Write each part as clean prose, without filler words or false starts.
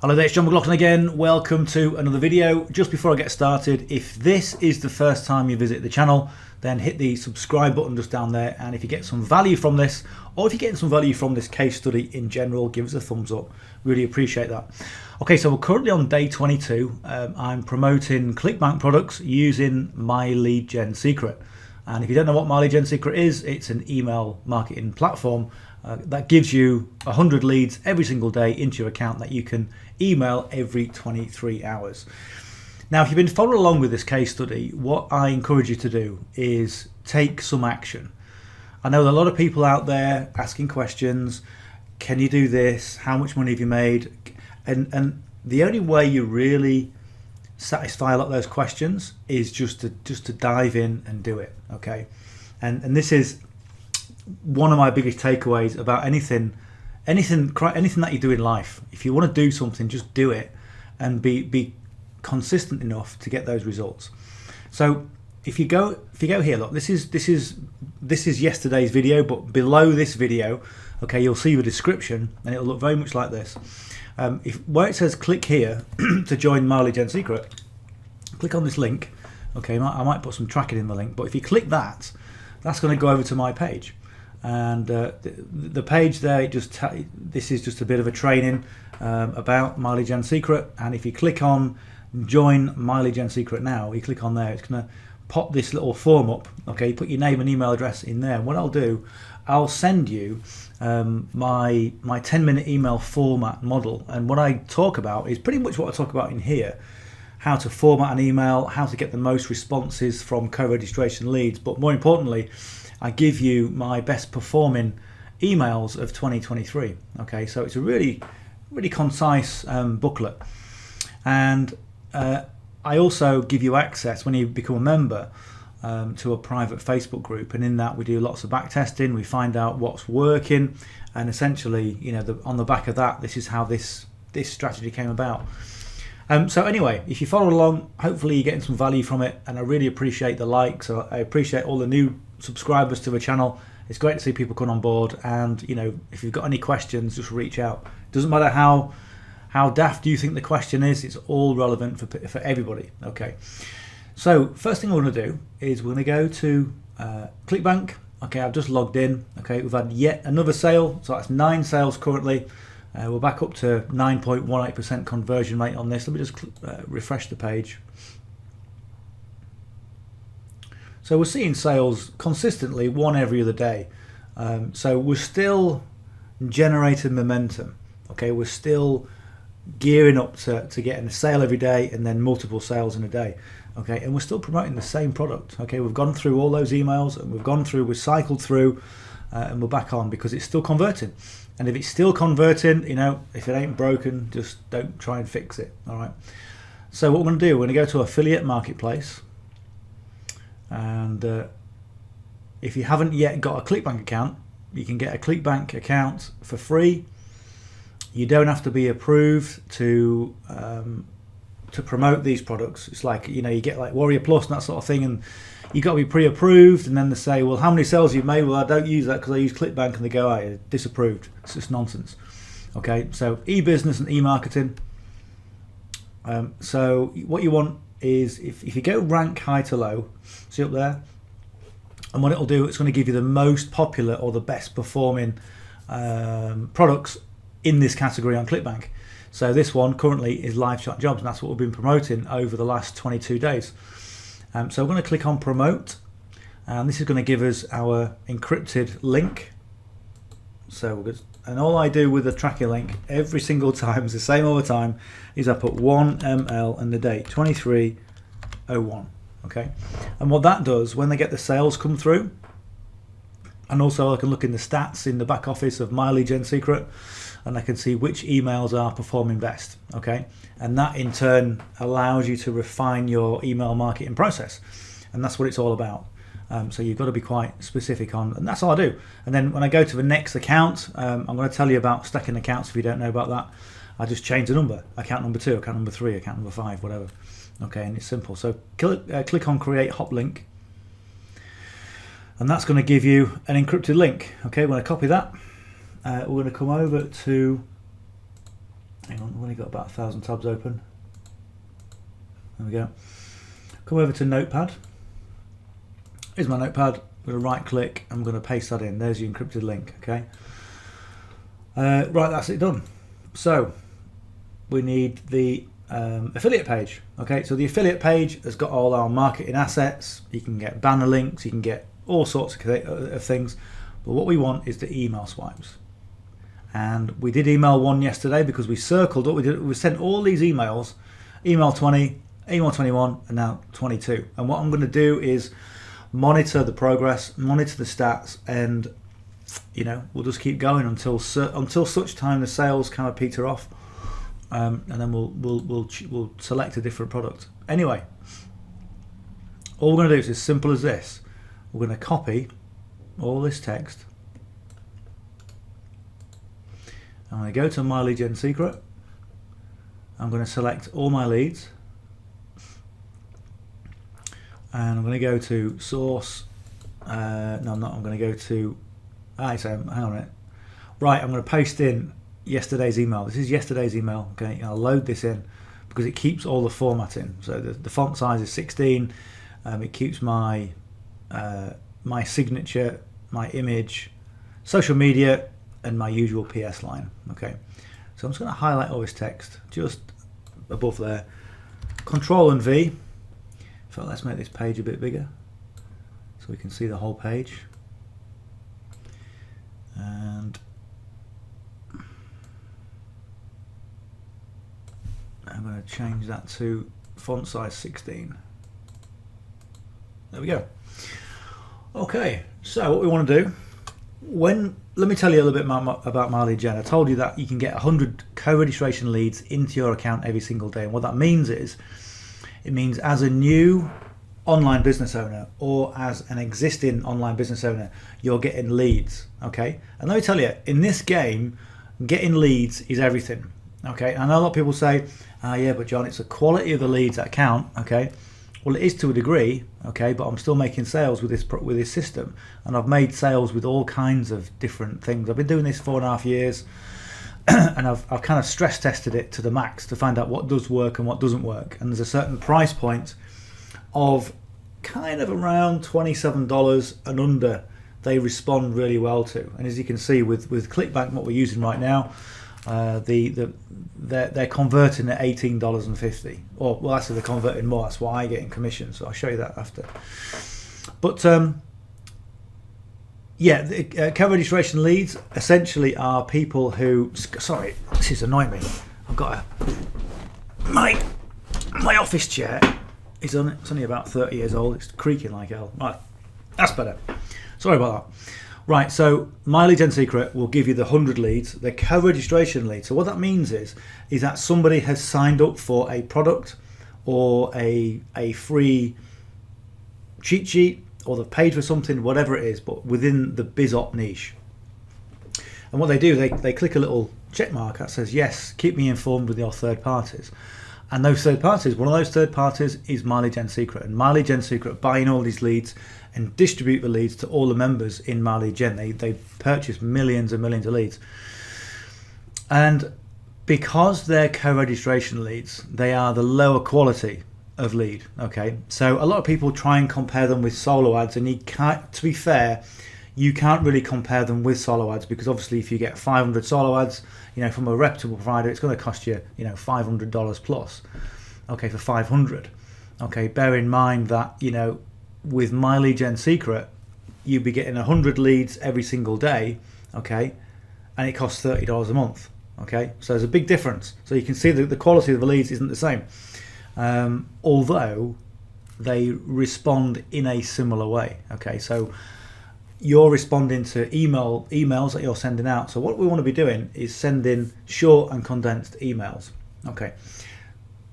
Hello there, it's John McLauchlan again. Welcome to another video. Just before I get started, if this is the first time you visit the channel, then hit the subscribe button just down there, and if you get some value from this, or if you're getting some value from this case study in general, give us a thumbs up. Really appreciate that. Okay, so we're currently on day 22. I'm promoting Clickbank products using myleadgensecret. And if you don't know what myleadgensecret is, it's an email marketing platform that gives you 100 leads every single day into your account that you can email every 23 hours. Now, if you've been following along with this case study, what I encourage you to do is take some action. I know there are a lot of people out there asking questions. Can you do this? How much money have you made? And the only way you really satisfy a lot of those questions is just to dive in and do it. Okay, and this is one of my biggest takeaways about anything that you do in life. If you want to do something, just do it and be consistent enough to get those results. So if you go here, look, this is yesterday's video, but below this video, okay, you'll see the description and it'll look very much like this. Where it says click here to join myleadgensecret, click on this link. Okay, I might put some tracking in the link, but if you click that, that's going to go over to my page. And the page there, this is just a bit of a training about myleadgensecret. And if you click on join myleadgensecret now, you click on there, it's going to pop this little form up. Okay, put your name and email address in there. And what I'll do, I'll send you my 10-minute email format model. And what I talk about is pretty much what I talk about in here: how to format an email, how to get the most responses from co-registration leads, but more importantly, I give you my best performing emails of 2023. Okay, so it's a really concise booklet, and I also give you access when you become a member to a private Facebook group, and in that we do lots of back testing. We find out what's working, and essentially, you know, on the back of that, this is how this strategy came about. So anyway, if you follow along, hopefully you're getting some value from it, and I really appreciate the likes. I appreciate all the new subscribers to the channel. It's great to see people come on board, and you know, if you've got any questions, just reach out. Doesn't matter how daft you think the question is, it's all relevant for everybody. Okay, so first thing we're going to do is we're going to go to Clickbank. Okay, I've just logged in. Okay, we've had yet another sale, so that's 9 sales currently. We're back up to 9.18% conversion rate on this. Let me just refresh the page. So we're seeing sales consistently, one every other day. So we're still generating momentum. Okay, we're still gearing up to getting a sale every day and then multiple sales in a day. Okay, and we're still promoting the same product. Okay, we've gone through all those emails and we've cycled through, and we're back on because it's still converting. And if it's still converting, you know, if it ain't broken, just don't try and fix it. All right. So what we're going to do, we're going to go to Affiliate Marketplace. And if you haven't yet got a Clickbank account, you can get a Clickbank account for free. You don't have to be approved to promote these products. It's like, you know, you get like Warrior Plus and that sort of thing, and you got to be pre-approved, and then they say, well, how many sales you've made? Well, I don't use that because I use Clickbank, and they go, oh, disapproved. It's just nonsense. Okay, so e-business and e-marketing. So what you want is, if you go rank high to low, see up there, and what it'll do, it's going to give you the most popular or the best performing products in this category on Clickbank. So this one currently is live chat jobs, and that's what we've been promoting over the last 22 days. So we're going to click on promote, and this is going to give us our encrypted link. And all I do with the tracking link every single time is the same all the time, is I put 1ml and the date 2301. Okay, and what that does, when they get the sales come through, and also I can look in the stats in the back office of myleadgensecret, and I can see which emails are performing best. Okay, and that in turn allows you to refine your email marketing process, and that's what it's all about. So you've got to be quite specific on, and that's all I do. And then when I go to the next account, I'm going to tell you about stacking accounts. If you don't know about that, I just change the number: account number 2, account number 3, account number 5, whatever. Okay, and it's simple. So click on create hop link, and that's going to give you an encrypted link. Okay, we're going to copy that. We're going to come over to Hang on, I've only got about 1,000 tabs open. There we go. Come over to Notepad. Here's my Notepad. I'm going to right click. I'm going to paste that in. There's your encrypted link. Okay. Right, that's it done. So we need the affiliate page. Okay, so the affiliate page has got all our marketing assets. You can get banner links. You can get all sorts of things. But what we want is the email swipes. And we did email 1 yesterday because we circled what we did. We sent all these emails, email 20, email 21, and now 22. And what I'm going to do is monitor the progress, monitor the stats, and we'll just keep going until such time the sales kind of peter off, and then we'll select a different product. Anyway, all we're going to do is as simple as this. We're going to copy all this text. I'm going to go to My Lead Gen Secret. I'm going to select all my leads, and I'm going to go to source. No, I'm not. I'm going to go to. So hang on a minute. Right, I'm going to paste in yesterday's email. This is yesterday's email. Okay, I'll load this in because it keeps all the formatting. So the font size is 16. It keeps my my signature, my image, social media, and my usual PS line. Okay, so I'm just going to highlight all this text just above there. Control and V. So let's make this page a bit bigger so we can see the whole page. And I'm going to change that to font size 16. There we go. Okay, so what we want to do, let me tell you a little bit about My Lead Gen. I told you that you can get 100 co-registration leads into your account every single day, and what that means is, it means as a new online business owner or as an existing online business owner, you're getting leads. Okay, and let me tell you, in this game, getting leads is everything. Okay, I know a lot of people say, yeah, but John, it's the quality of the leads that count. Okay, well, it is to a degree. Okay, but I'm still making sales with this system, and I've made sales with all kinds of different things. I've been doing this 4.5 years, and I've kind of stress tested it to the max to find out what does work and what doesn't work. And there's a certain price point of kind of around $27 and under they respond really well to. And as you can see with Clickbank, what we're using right now, they're converting at $18.50, or well, actually they're converting more. That's what I get in commission, so I'll show you that after. But yeah, co-registration leads essentially are people who, sorry, this is annoying me. I've got my office chair is on. It's only about 30 years old. It's creaking like hell. Right, that's better. Sorry about that. Right, so My Lead Gen Secret will give you the 100 leads, the co-registration leads. So what that means is that somebody has signed up for a product or a free cheat sheet, or they've paid for something, whatever it is, but within the BizOp niche. And what they do, they click a little check mark that says, yes, keep me informed with your third parties. And those third parties, one of those third parties is My Lead Gen Secret. And My Lead Gen Secret buying all these leads and distribute the leads to all the members in My Lead Gen. They purchase millions and millions of leads. And because they're co-registration leads, they are the lower quality of lead. Okay, so a lot of people try and compare them with solo ads, and you can't, to be fair, you can't really compare them with solo ads, because obviously if you get 500 solo ads, from a reputable provider, it's going to cost you, $500 plus. Okay, for 500. Okay, bear in mind that, with My Lead Gen Secret, you'd be getting 100 leads every single day. Okay, and it costs $30 a month. Okay, so there's a big difference. So you can see that the quality of the leads isn't the same, although they respond in a similar way. Okay, so you're responding to emails that you're sending out. So what we want to be doing is sending short and condensed emails. Okay,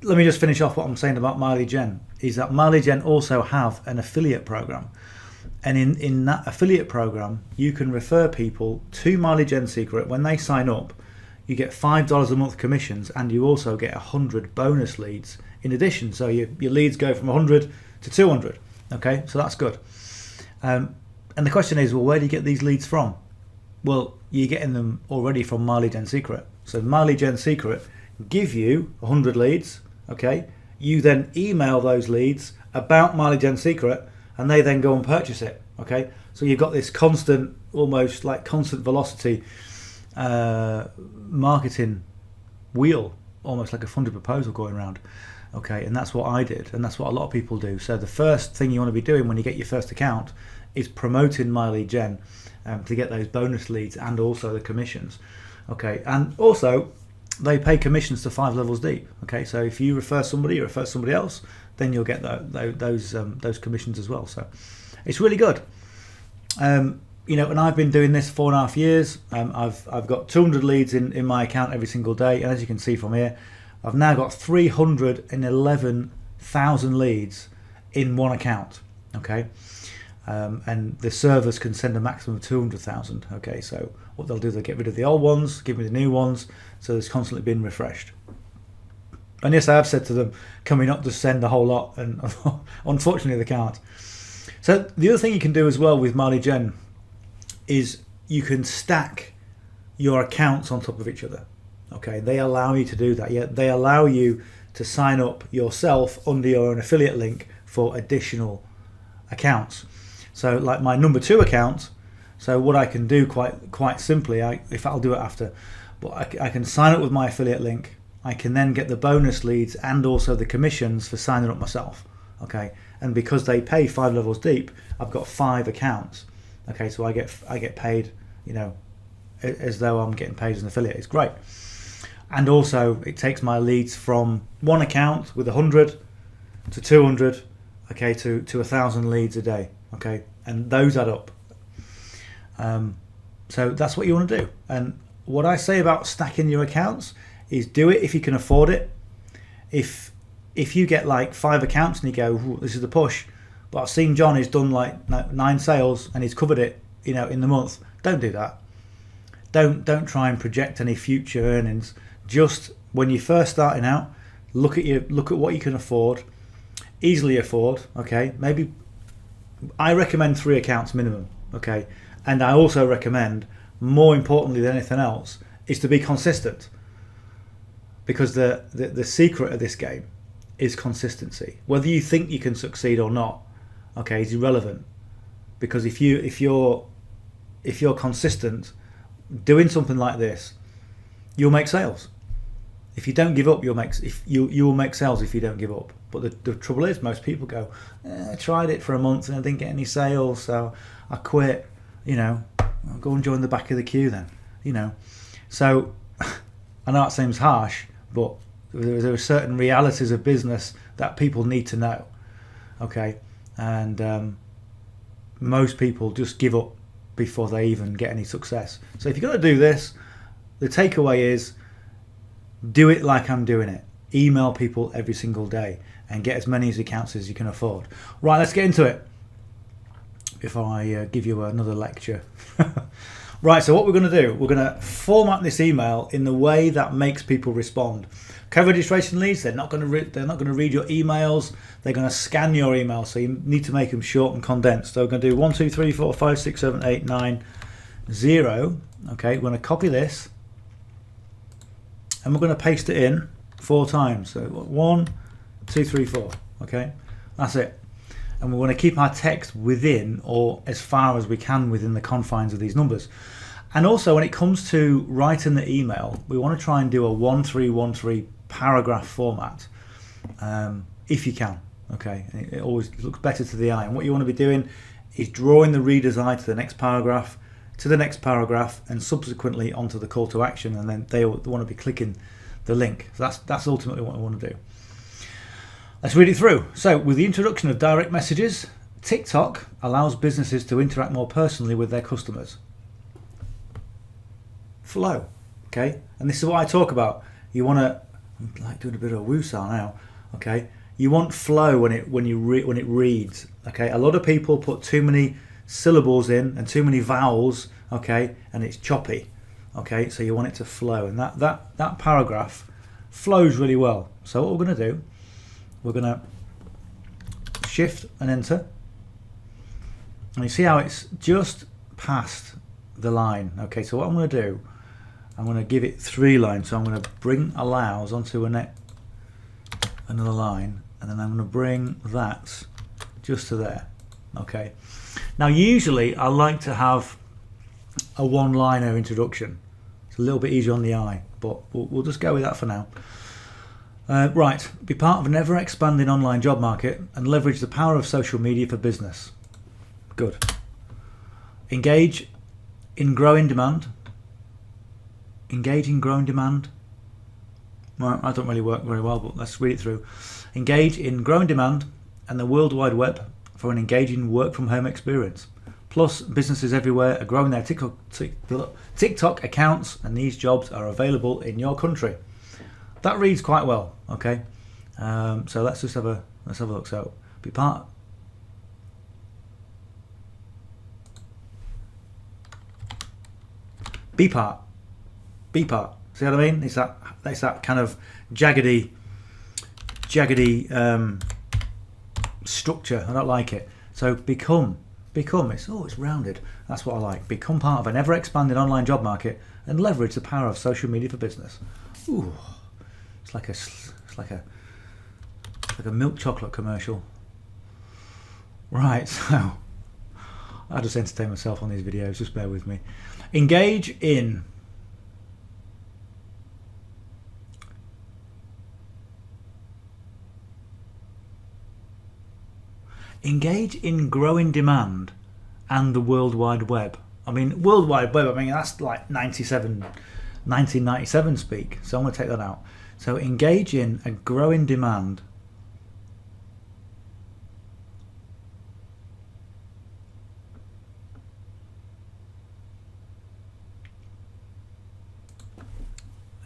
let me just finish off what I'm saying about My Lead Gen. Is that My Lead Gen also have an affiliate program, and in that affiliate program you can refer people to My Lead Gen Secret. When they sign up, you get $5 a month commissions, and you also get 100 bonus leads in addition. So your leads go from 100 to 200. Okay, so that's good. And the question is, well, where do you get these leads from? Well, you're getting them already from My Lead Gen Secret. So My Lead Gen Secret give you 100 leads, okay? You then email those leads about My Lead Gen Secret, and they then go and purchase it, okay? So you've got this constant, almost like constant velocity marketing wheel, almost like a funded proposal going around, okay? And that's what I did, and that's what a lot of people do. So the first thing you want to be doing when you get your first account is promoting My Lead Gen to get those bonus leads and also the commissions, okay? And also they pay commissions to 5 levels deep, okay? So if you refer somebody or refer somebody else, then you'll get those commissions as well. So it's really good. You know, and I've been doing this 4.5 years. I've got 200 leads in my account every single day, and as you can see from here, I've now got 311,000 leads in one account, okay? And the servers can send a maximum of 200,000, okay? So what they'll do, they'll get rid of the old ones, give me the new ones, so it's constantly being refreshed. And yes, I have said to them, can we not just send the whole lot? And unfortunately they can't. So the other thing you can do as well with My Lead Gen is you can stack your accounts on top of each other, okay? They allow you to do that. Yeah, they allow you to sign up yourself under your own affiliate link for additional accounts. So like my number 2 account, so what I can do quite simply, I'll do it after, but I can sign up with my affiliate link. I can then get the bonus leads and also the commissions for signing up myself, okay? And because they pay 5 levels deep, I've got 5 accounts, okay? So I get paid, you know, as though I'm getting paid as an affiliate. It's great. And also it takes my leads from one account with 100 to 200, okay, to 1,000 leads a day, okay? And those add up. So that's what you want to do. And what I say about stacking your accounts is do it if you can afford it. If you get like 5 accounts and you go, this is the push, but I've seen John has done like 9 sales and he's covered it, you know, in the month. Don't do that. Don't try and project any future earnings. Just when you're first starting out, look at what you can afford, easily afford, okay? Maybe I recommend 3 accounts minimum, okay? And I also recommend, more importantly than anything else, is to be consistent. Because the secret of this game is consistency. Whether you think you can succeed or not, okay, is irrelevant. Because if you're consistent doing something like this, you'll make sales. If you don't give up, you'll make sales if you don't give up. But the trouble is, most people go, I tried it for a month and I didn't get any sales, so I quit. You know, I'll go and join the back of the queue then. You know, so I know that seems harsh, but there are certain realities of business that people need to know, okay? And most people just give up before they even get any success. So if you're going to do this, the takeaway is do it like I'm doing it. Email people every single day and get as many accounts as you can afford. Right, let's get into it before I give you another lecture. Right, so what we're going to do, we're going to format this email in the way that makes people respond. Co-registration leads, they're not going to read your emails. They're going to scan your emails, so you need to make them short and condensed. So we're going to do 1, 2, 3, 4, 5, 6, 7, 8, 9, 0. Okay, we're going to copy this, and we're going to paste it in 4 times. So 1, 2, 3, 4. Okay, that's it. And we want to keep our text within, or as far as we can within, the confines of these numbers. And also, when it comes to writing the email, we want to try and do a 1-3-1-3 paragraph format, if you can. Okay, it always looks better to the eye. And what you want to be doing is drawing the reader's eye to the next paragraph, and subsequently onto the call to action, and then they want to be clicking the link. So that's ultimately what I want to do. Let's read it through. So, with the introduction of direct messages, TikTok allows businesses to interact more personally with their customers. Flow, okay? And this is what I talk about. You want to, I'm like doing a bit of a woo-saw now, okay? You want flow when it reads, okay? A lot of people put too many syllables in and too many vowels, okay? And it's choppy, okay? So you want it to flow, and that paragraph flows really well. So what we're going to do, we're going to shift and enter, and you see how it's just past the line. Okay, so what I'm going to do, I'm going to give it 3 lines. So I'm going to bring allows onto another line, and then I'm going to bring that just to there. Okay. Now usually I like to have a one-liner introduction. It's a little bit easier on the eye, but we'll just go with that for now. Right, be part of an ever-expanding online job market and leverage the power of social media for business. Good. Engage in growing demand. Engage in growing demand. Right, I don't really work very well, but let's read it through. Engage in growing demand and the World Wide Web for an engaging work-from-home experience. Plus, businesses everywhere are growing their TikTok accounts, and these jobs are available in your country. That reads quite well. Okay, so let's have a look. So, be part. Be part. See what I mean? It's that kind of jaggedy structure. I don't like it. So become. It's rounded. That's what I like. Become part of an ever-expanding online job market and leverage the power of social media for business. Ooh, it's like a milk chocolate commercial. Right. So I just entertain myself on these videos. Just bear with me. Engage in. Engage in growing demand and the World Wide Web. I mean, World Wide Web, that's like 1997 speak. So I'm going to take that out. So engage in a growing demand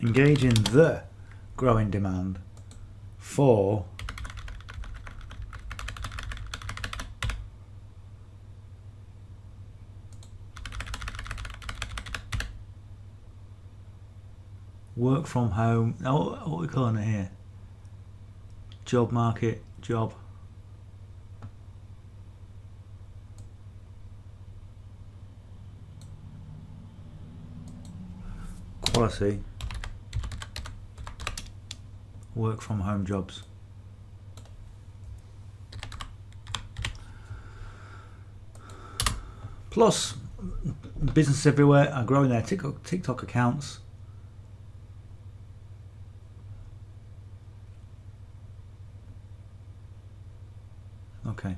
engage in the growing demand for work from home. Now, what are we calling it here? Job market, job. Quality. Work from home jobs. Plus, businesses everywhere are growing their TikTok accounts. Okay.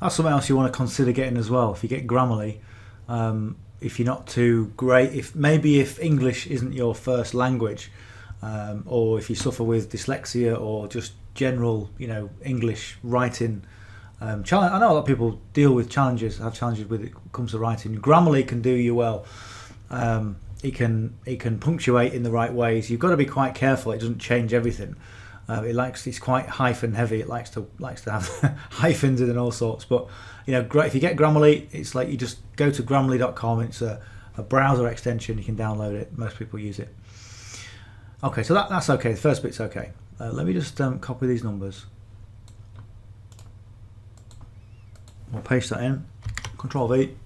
That's something else you want to consider getting as well. If you get Grammarly, if you're not too great, if English isn't your first language, or if you suffer with dyslexia or just general, English writing challenge. I know a lot of people have challenges with it when it comes to writing. Grammarly can do you well. It can punctuate in the right ways. You've got to be quite careful. It doesn't change everything. It's quite hyphen heavy. It likes to have hyphens in and all sorts. But if you get Grammarly, it's like you just go to Grammarly.com. It's a browser extension. You can download it. Most people use it. Okay, so that's okay. The first bit's okay. Let me just copy these numbers. We'll paste that in. Control V.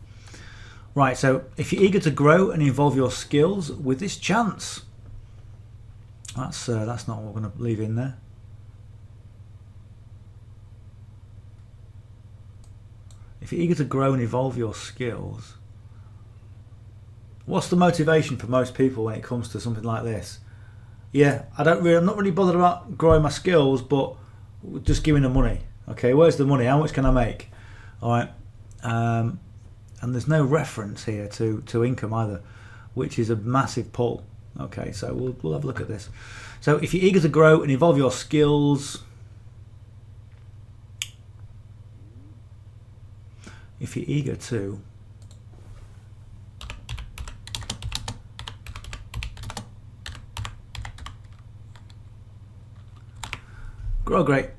Right, so if you're eager to grow and evolve your skills with this chance, that's not what we're going to leave in there. If you're eager to grow and evolve your skills, what's the motivation for most people when it comes to something like this? Yeah, I'm not really bothered about growing my skills, but just giving them money. Okay, where's the money? How much can I make? All right, and there's no reference here to income either, which is a massive pull. Okay, so we'll have a look at this. So if you're eager to grow and evolve your skills, if you're eager to grow great,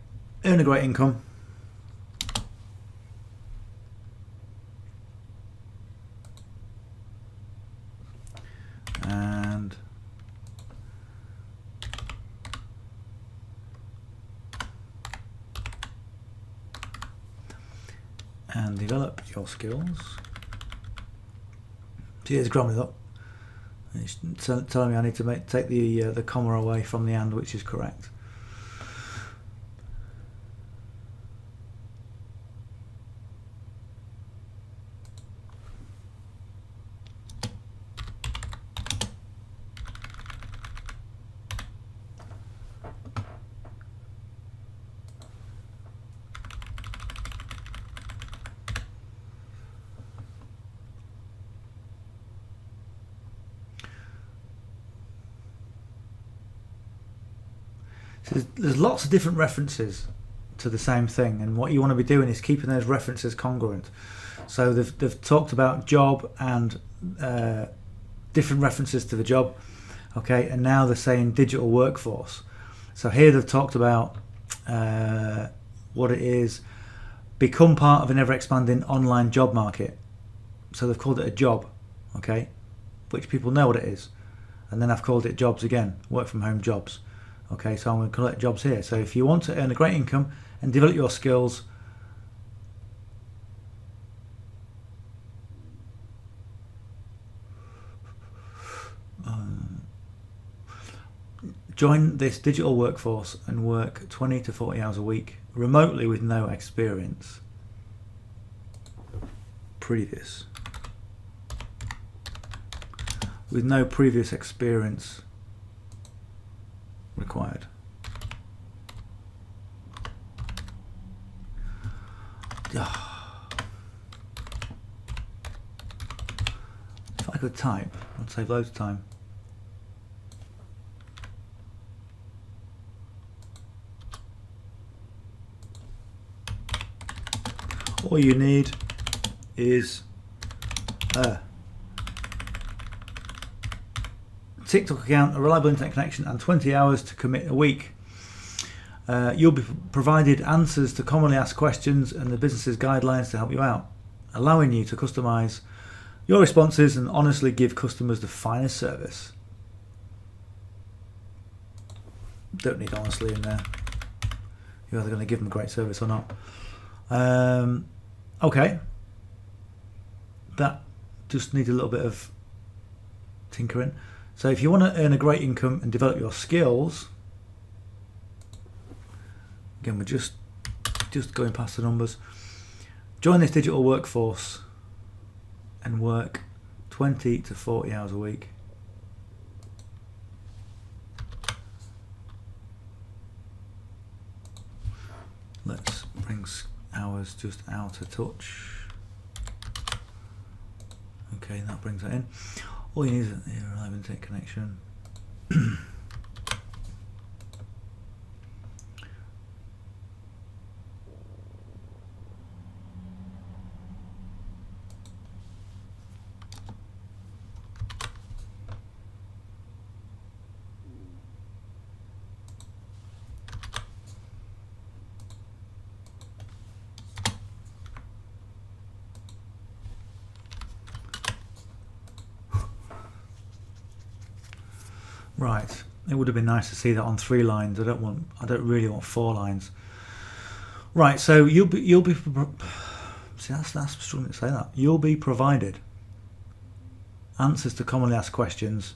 earn a great income, and develop your skills. See, it's grammar up. It's telling me I need to take the comma away from the and, which is correct. So there's lots of different references to the same thing, and what you want to be doing is keeping those references congruent. So they've talked about job and different references to the job, okay, and now they're saying digital workforce. So here they've talked about what it is, become part of an ever-expanding online job market. So they've called it a job, okay, which people know what it is. And then I've called it jobs again, work from home jobs. Okay, so I'm going to collect jobs here. So if you want to earn a great income and develop your skills, join this digital workforce and work 20 to 40 hours a week remotely with no experience previous. With no previous experience required. If I could type, I'd save loads of time. All you need is a TikTok account, a reliable internet connection, and 20 hours to commit a week. You'll be provided answers to commonly asked questions and the business's guidelines to help you out, allowing you to customize your responses and honestly give customers the finest service. Don't need honestly in there. You're either going to give them a great service or not. Okay. That just needs a little bit of tinkering. So if you want to earn a great income and develop your skills, again, we're just going past the numbers. Join this digital workforce and work 20 to 40 hours a week. Let's bring hours just out of touch. Okay, that brings that in. All you need is a reliable internet connection. Right, it would have been nice to see that on 3 lines. I don't really want 4 lines. Right, so you'll be see, that's struggling to say that. You'll be provided answers to commonly asked questions,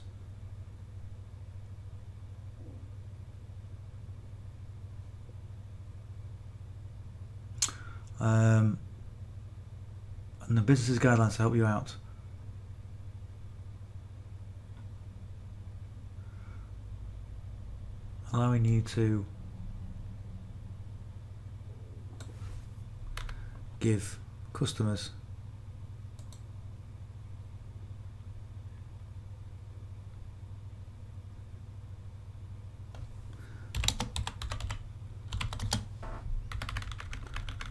and the business's guidelines to help you out. Allowing you to give customers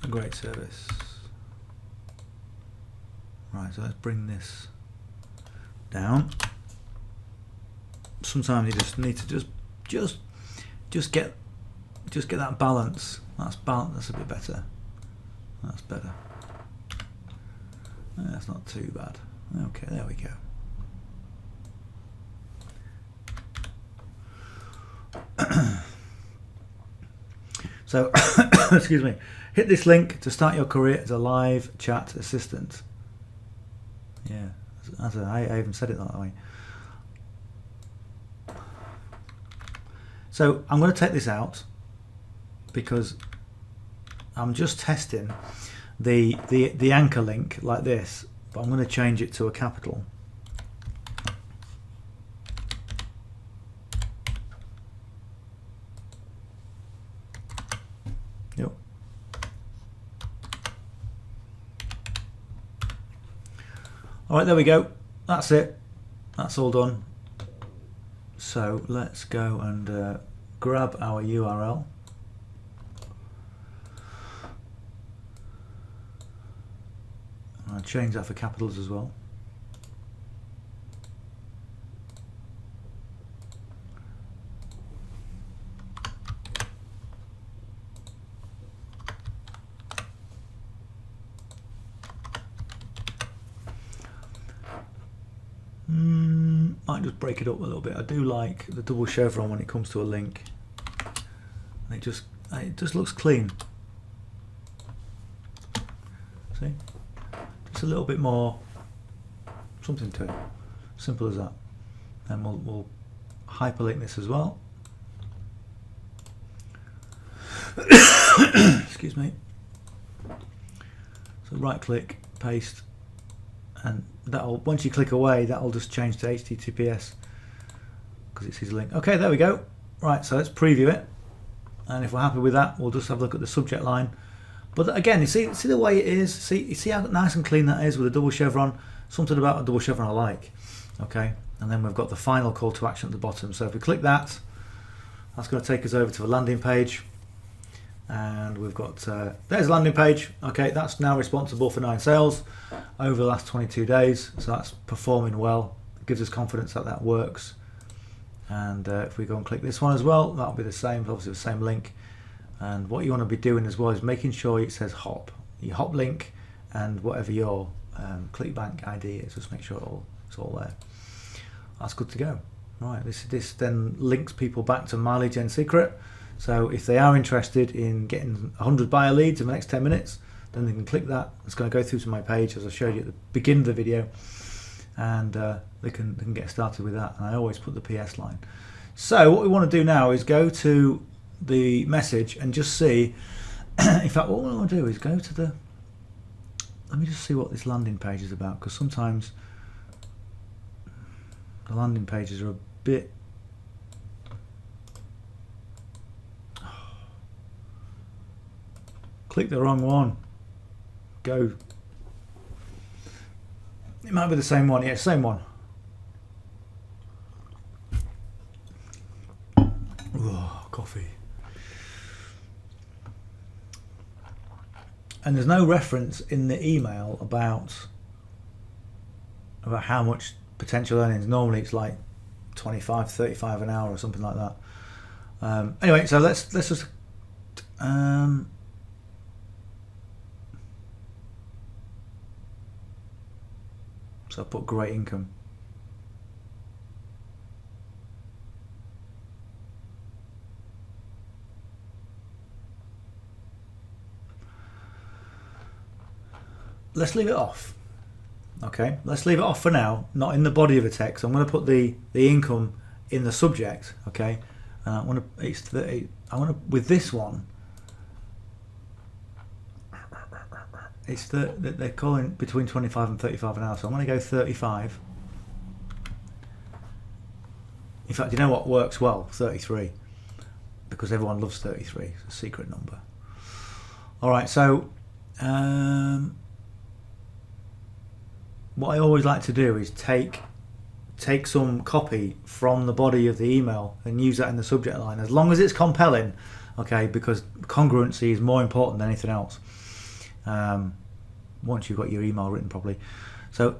a great service. Right, so let's bring this down. Sometimes you just need to just get that balance. That's a bit better. That's better. That's not too bad. Okay, there we go. So, excuse me, hit this link to start your career as a live chat assistant. Yeah, I even said it that way. So I'm going to take this out because I'm just testing the anchor link like this, but I'm going to change it to a capital. Yep. All right, there we go. That's it. That's all done. So let's go and grab our URL. I'll change that for capitals as well. Might just break it up a little bit. I do like the double chevron when it comes to a link. And it just looks clean. See? Just a little bit more something to it. Simple as that. And we'll hyperlink this as well. Excuse me. So right click, paste, and that'll, once you click away, that'll just change to HTTPS because it's his link. Okay, there we go. Right, so let's preview it, and if we're happy with that, we'll just have a look at the subject line. But again, you see the way it is. You see how nice and clean that is with a double chevron. Something about a double chevron I like. Okay, and then we've got the final call to action at the bottom. So if we click that, that's going to take us over to a landing page. And we've got, there's a landing page. Okay, that's now responsible for 9 sales over the last 22 days. So that's performing well. It gives us confidence that that works. And if we go and click this one as well, that'll be the same, obviously the same link. And what you want to be doing as well is making sure it says hop. Your hop link and whatever your Clickbank ID is, just make sure it's all there. That's good to go. Right, this then links people back to My Lead Gen Secret. So if they are interested in getting 100 buyer leads in the next 10 minutes, then they can click that. It's going to go through to my page as I showed you at the beginning of the video, and they can get started with that. And I always put the PS line. So what we want to do now is go to the message and just see. In fact, what I want to do is go to the. Let me just see what this landing page is about, because sometimes the landing pages are a bit. Click the wrong one. Go. It might be the same one. Yeah, same one. Oh, coffee. And there's no reference in the email about how much potential earnings. Normally it's like 25, 35 an hour or something like that. Anyway, so let's just. So I put great income. Let's leave it off. Okay, let's leave it off for now, not in the body of the text. I'm going to put the income in the subject. Okay, and I want to with this one. It's they're calling between 25 and 35 an hour, so I'm going to go 35. In fact, you know what works well? 33, because everyone loves 33. It's a secret number. All right, so what I always like to do is take some copy from the body of the email and use that in the subject line, as long as it's compelling. Okay, because congruency is more important than anything else. Once you've got your email written properly. So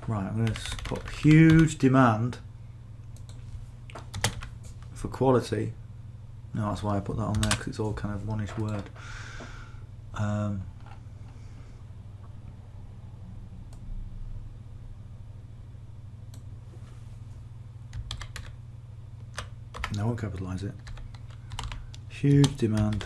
right, I'm going to put huge demand for quality No, that's why I put that on there, because it's all kind of one-ish word. No, I won't capitalise it. Huge demand.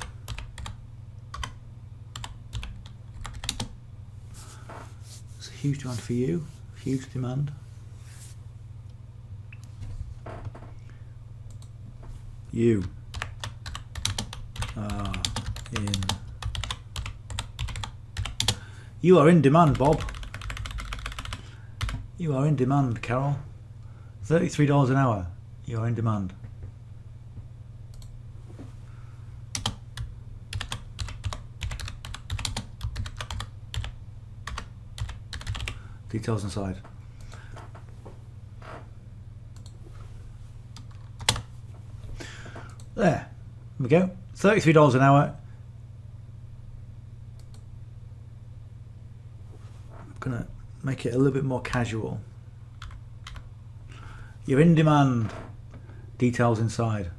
It's a huge demand for you. Huge demand. You are in. You are in demand, Bob. You are in demand, Carol. $33 an hour. You are in demand. Details inside. There we go. $33 an hour. I'm gonna make it a little bit more casual. You're in demand. Details inside.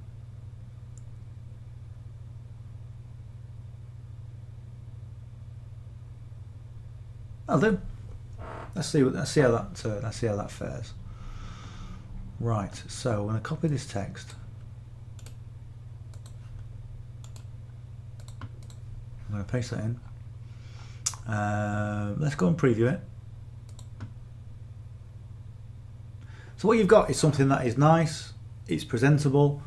That'll do. Let's see how that fares. Right. So I'm going to copy this text. I'm going to paste that in. Let's go and preview it. So what you've got is something that is nice. It's presentable.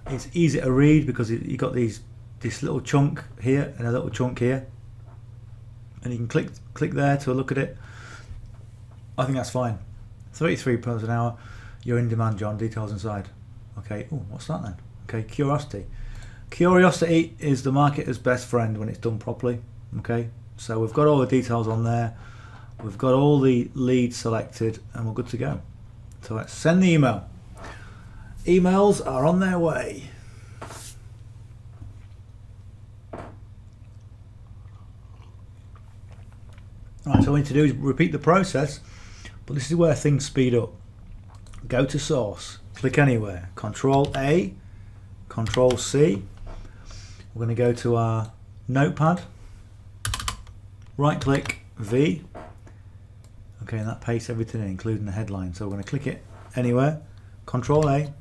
It's easy to read because you've got this little chunk here and a little chunk here, and you can click there to look at it. I think that's fine. £33 an hour. You're in demand, John. Details inside. Okay. Oh, what's that then? Okay. Curiosity. Curiosity is the marketer's best friend when it's done properly. Okay. So we've got all the details on there. We've got all the leads selected, and we're good to go. So let's send the email. Emails are on their way. Right. So what we need to do is repeat the process. But this is where things speed up. Go to source, click anywhere, Control A, Control C. We're going to go to our notepad, right click, V. Okay, and that pastes everything in, including the headline. So we're going to click it anywhere, Control A,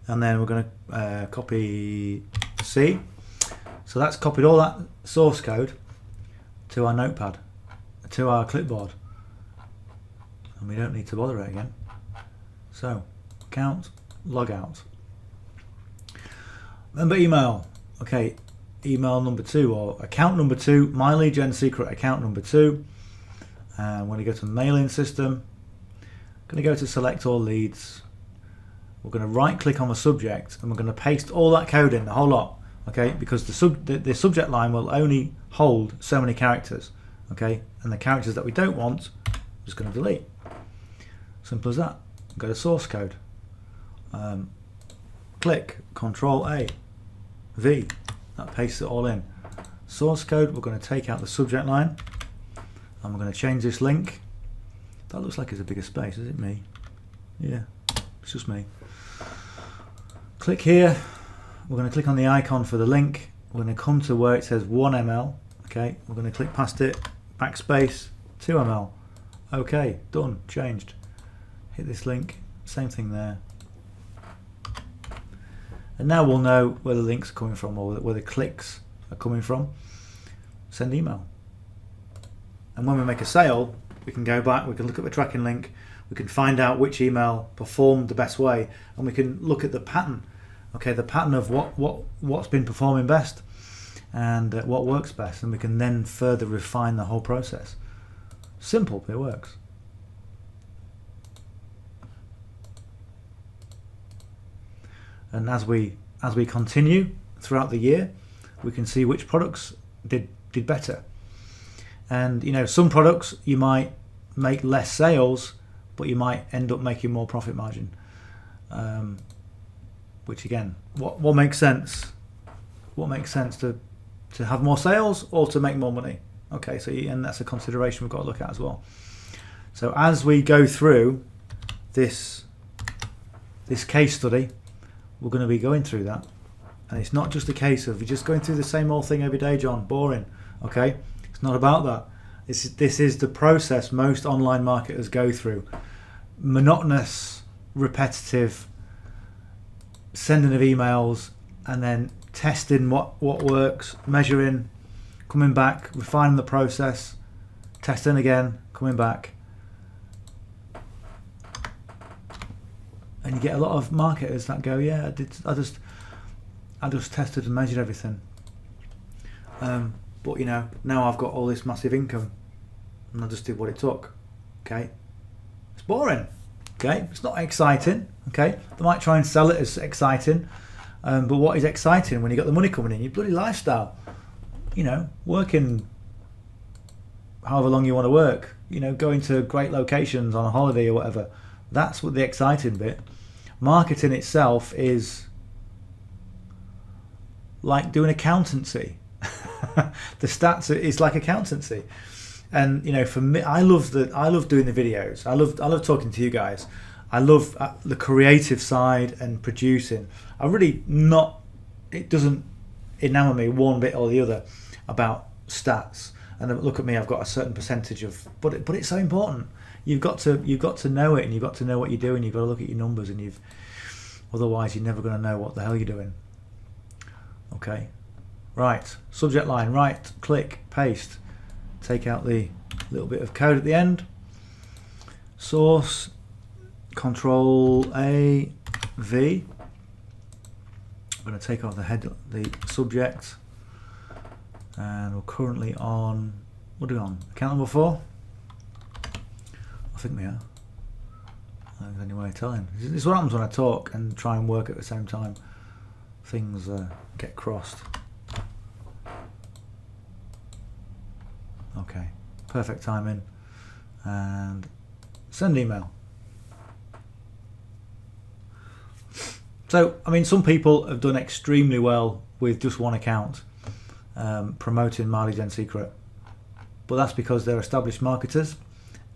and then we're going to copy C. So that's copied all that source code to our notepad, to our clipboard. And we don't need to bother it again. So, account, log out. Remember email. Okay, email number 2 or account number 2, myleadgensecret account number 2. And when you go to mailing system, I'm going to go to select all leads. We're going to right click on the subject and we're going to paste all that code in, the whole lot. Okay, because the subject line will only hold so many characters. Okay, and the characters that we don't want, I'm just going to delete. Simple as that. Go to source code. Click Control A, V. That pastes it all in. Source code. We're going to take out the subject line, and we're going to change this link. That looks like it's a bigger space. Is it me? Yeah, it's just me. Click here. We're going to click on the icon for the link. We're going to come to where it says 1 ml. Okay. We're going to click past it. Backspace 2 ml. Okay. Done. Changed. Hit this link, same thing there. And now we'll know where the links are coming from or where the clicks are coming from. Send email. And when we make a sale, we can go back, we can look at the tracking link, we can find out which email performed the best way, and we can look at the pattern. Okay, the pattern of what's been performing best and what works best, and we can then further refine the whole process. Simple, but it works. And as we continue throughout the year, we can see which products did better. And you know, some products you might make less sales, but you might end up making more profit margin. Which again, what makes sense? What makes sense to have more sales or to make more money? Okay, so and that's a consideration we've got to look at as well. So as we go through this case study, we're going to be going through that, And it's not just a case of you're just going through the same old thing every day, John. Boring. Okay? It's not about that. This is the process most online marketers go through. Monotonous, repetitive, sending of emails, and then testing what works, measuring, coming back, refining the process, testing again, coming back. And you get a lot of marketers that go, yeah, I just tested and measured everything. But you know, now I've got all this massive income and I just did what it took. Okay? It's boring. Okay? It's not exciting. Okay? They might try and sell it as exciting. But what is exciting when you got the money coming in? Your bloody lifestyle. You know, working however long you want to work. You know, going to great locations on a holiday or whatever. That's what the exciting bit. Marketing itself is like doing accountancy. The stats is like accountancy. And you know, for me, I love doing the videos. I love talking to you guys. I love the creative side and producing. It doesn't enamor me one bit or the other about stats. And look at me, I've got a certain percentage of, but it's so important. You've got to know it, and you've got to know what you're doing. You've got to look at your numbers, and otherwise you're never going to know what the hell you're doing. Okay, right. Subject line. Right click, paste. Take out the little bit of code at the end. Source. Control A, V. I'm going to take off the subject, and we're currently on. What are we on? Account number 4. I think we are. I don't think there's any way of telling. This is what happens when I talk and try and work at the same time. Things get crossed. Okay, perfect timing. And send email. So, I mean, some people have done extremely well with just one account promoting My Lead Gen Secret. But that's because they're established marketers.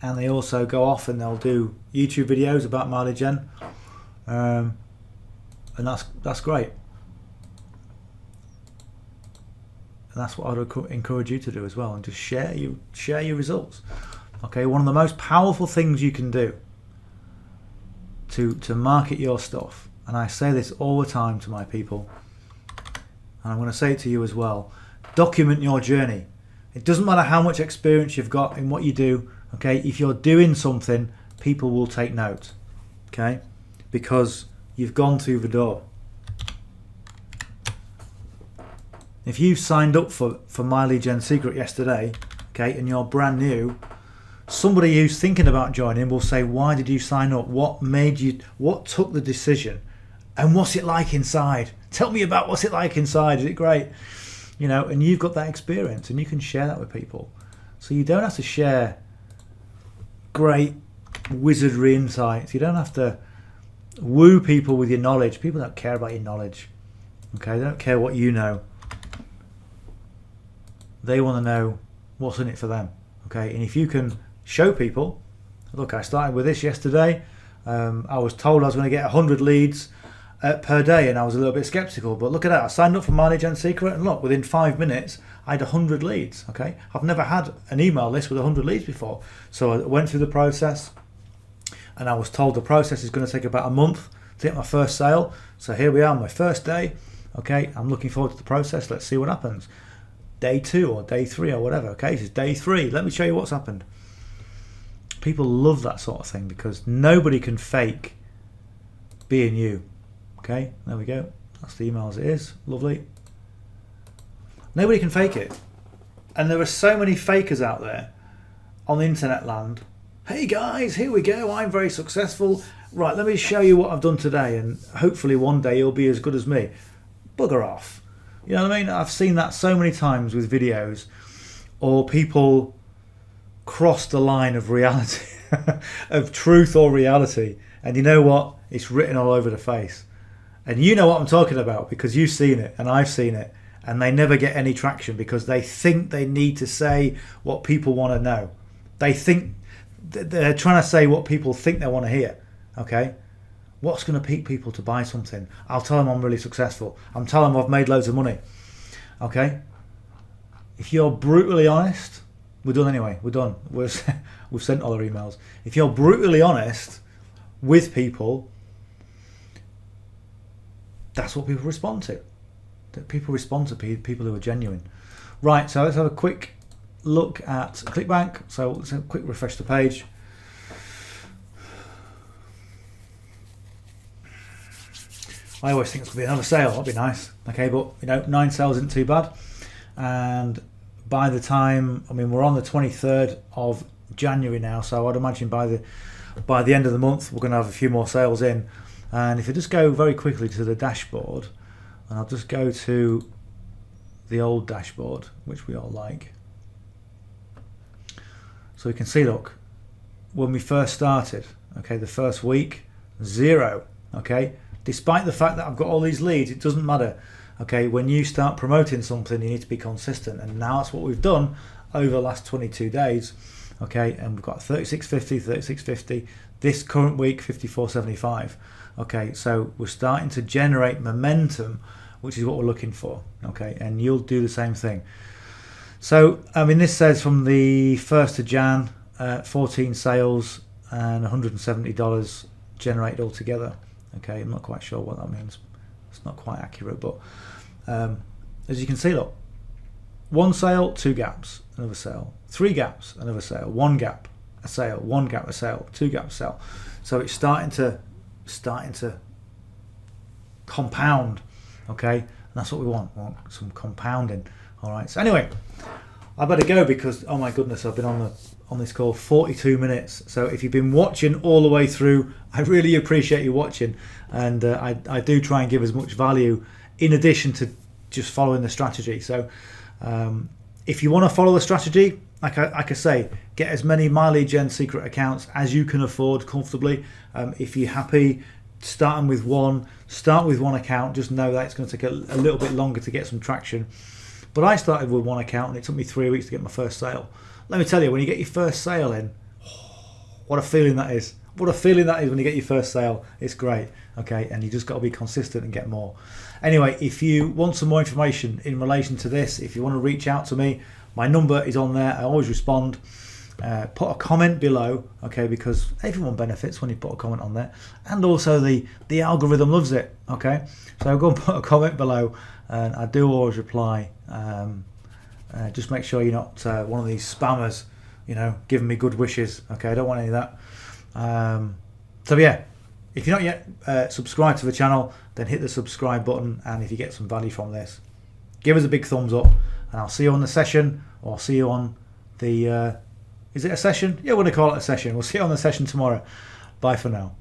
And they also go off and they'll do YouTube videos about My Lead Gen, and that's great. And that's what I'd encourage you to do as well, and just share your results. Okay, one of the most powerful things you can do to market your stuff, and I say this all the time to my people, and I'm going to say it to you as well: document your journey. It doesn't matter how much experience you've got in what you do. Okay, if you're doing something, people will take note. Okay, because you've gone through the door. If you signed up for My Lead Gen Secret yesterday, okay, and you're brand new, somebody who's thinking about joining will say, "Why did you sign up? What made you? What took the decision? And what's it like inside? Tell me about what's it like inside. Is it great?" You know, and you've got that experience, and you can share that with people. So you don't have to share great wizardry insights. You don't have to woo people with your knowledge. People don't care about your knowledge. Okay, they don't care what you know. They want to know what's in it for them. Okay, and if you can show people, look, I started with this yesterday. I was told I was going to get 100 leads per day, and I was a little bit skeptical. But look at that, I signed up for My Lead Gen Secret, and look, within 5 minutes, I had 100 leads. Okay, I've never had an email list with 100 leads before. So I went through the process, and I was told the process is going to take about a month to get my first sale. So here we are, my first day. Okay, I'm looking forward to the process. Let's see what happens. Day 2 or day 3 or whatever. Okay, this is day 3. Let me show you what's happened. People love that sort of thing because nobody can fake being you. Okay, there we go. That's the email as it is. Lovely. Nobody can fake it. And there are so many fakers out there on the internet land. Hey guys, here we go. I'm very successful. Right, let me show you what I've done today, and hopefully one day you'll be as good as me. Bugger off. You know what I mean? I've seen that so many times with videos, or people cross the line of reality, of truth or reality. And you know what? It's written all over the face. And you know what I'm talking about because you've seen it and I've seen it. And they never get any traction because they think they need to say what people want to know. They think they're trying to say what people think they want to hear. Okay? What's going to pique people to buy something? I'll tell them I'm really successful. I'm telling them I've made loads of money. Okay? If you're brutally honest, we're done anyway. We're done. We've sent all our emails. If you're brutally honest with people, that's what people respond to. That people respond to people who are genuine. Right, so let's have a quick look at Clickbank. So let's have a quick refresh the page. I always think it's going to be another sale. That'd be nice. Okay, but 9 sales isn't too bad. And by the time, we're on the 23rd of January now, so I'd imagine by the end of the month we're going to have a few more sales in. And if I just go very quickly to the dashboard, and I'll just go to the old dashboard, which we all like. So we can see, look, when we first started, okay, the first week, 0, okay. Despite the fact that I've got all these leads, it doesn't matter. Okay, when you start promoting something, you need to be consistent, and now that's what we've done over the last 22 days. Okay, and we've got 3650, 3650. This current week, 5475. Okay, so we're starting to generate momentum, which is what we're looking for. Okay, and you'll do the same thing. So, this says from the 1st of Jan, 14 sales and $170 generated altogether. Okay, I'm not quite sure what that means. It's not quite accurate, but as you can see, look, 1 sale, 2 gaps, another sale, 3 gaps, another sale, 1 gap, a sale, 1 gap, a sale, 2 gaps, a sale. So it's starting to compound. Okay, and that's what we want. We want some compounding. All right. So anyway, I better go because, oh my goodness, I've been on this call 42 minutes. So if you've been watching all the way through, I really appreciate you watching, and I do try and give as much value in addition to just following the strategy. So if you want to follow the strategy, like I say, get as many My Lead Gen Secret accounts as you can afford comfortably. If you're happy starting with one, start with 1 account. Just know that it's going to take a little bit longer to get some traction. But I started with 1 account and it took me 3 weeks to get my first sale. Let me tell you, when you get your first sale in, what a feeling that is. What a feeling that is when you get your first sale. It's great. Okay, and you just got to be consistent and get more. Anyway, if you want some more information in relation to this, if you want to reach out to me, my number is on there. I always respond. Put a comment below, okay, because everyone benefits when you put a comment on there, and also the algorithm loves it. Okay, so go and put a comment below, and I do always reply. Just make sure you're not one of these spammers, giving me good wishes. Okay, I don't want any of that. So yeah, if you're not yet subscribed to the channel, then hit the subscribe button, and if you get some value from this, give us a big thumbs up, and I'll see you on the session, or I'll see you on the is it a session? Yeah, we're going to call it a session. We'll see you on the session tomorrow. Bye for now.